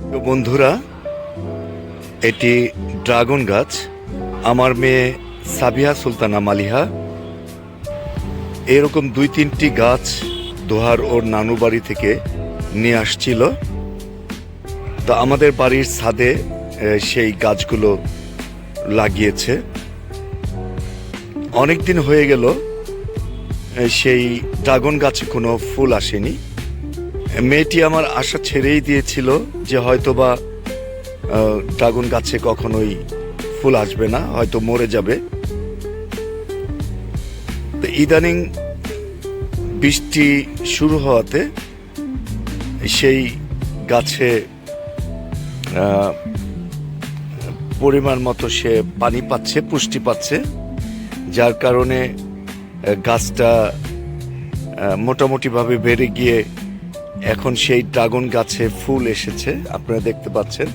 তো বন্ধুরা, এটি ড্রাগন গাছ। আমার মেয়ে সাবিহা সুলতানা মালিহা এরকম 2-3টি গাছ দোহার ওর নানু বাড়ি থেকে নিয়ে আসছিল। তো আমাদের বাড়ির ছাদে সেই গাছগুলো লাগিয়েছে। অনেক দিন হয়ে গেল সেই ড্রাগন গাছে কোনো ফুল আসেনি। মেয়েটি আমার আশা ছেড়েই দিয়েছিল যে হয়তোবা ড্রাগন গাছে কখনোই ফুল আসবে না, হয়তো মরে যাবে। তো ইদানিং বৃষ্টি শুরু হওয়াতে সেই গাছে পরিমাণ মতো সে পানি পাচ্ছে, পুষ্টি পাচ্ছে, যার কারণে গাছটা মোটামুটিভাবে বেড়ে গিয়ে এখন সেই ড্রাগন গাছে ফুল এসেছে। আপনারা দেখতে পাচ্ছেন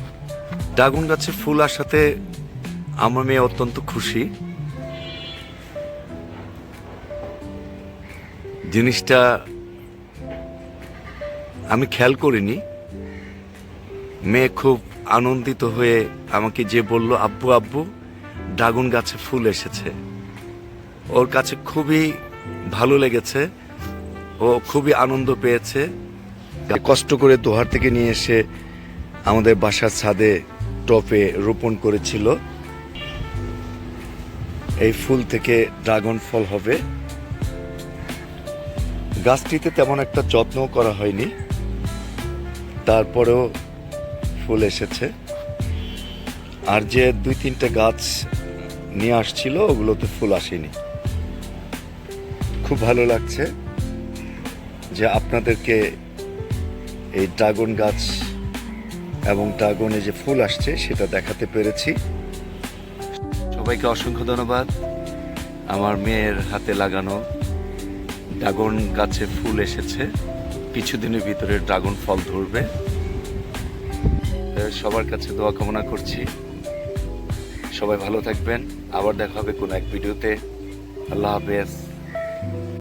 ড্রাগন গাছে ফুল আসাতে আমার মেয়ে অত্যন্ত খুশি। জিনিসটা আমি খেয়াল করিনি। মেয়ে খুব আনন্দিত হয়ে আমাকে যে বলল, আব্বু আব্বু ড্রাগন গাছে ফুল এসেছে। ওর কাছে খুবই ভালো লেগেছে, ও খুবই আনন্দ পেয়েছে। কষ্ট করে দোহার থেকে নিয়ে এসে আমাদের বাসার ছাদে টপে রোপণ করেছিল। এই ফুল থেকে ড্রাগন ফল হবে। গাছটিতে তেমন একটা যত্ন করা হয়নি, তারপরেও ফুল এসেছে। আর যে 2-3টা গাছ নিয়ে আসছিল ওগুলোতে ফুল আসেনি। খুব ভালো লাগছে যে আপনাদেরকে এই ড্রাগন গাছ এবং ড্রাগনে যে ফুল আসছে সেটা দেখাতে পেরেছি। সবাইকে অসংখ্য ধন্যবাদ। আমার মেয়ের হাতে লাগানো ড্রাগন গাছে ফুল এসেছে, কিছুদিনের ভিতরে ড্রাগন ফল ধরবে। সবার কাছে দোয়া কামনা করছি। সবাই ভালো থাকবেন। আবার দেখা হবে কোনো এক ভিডিওতে। আল্লাহ হাফেজ।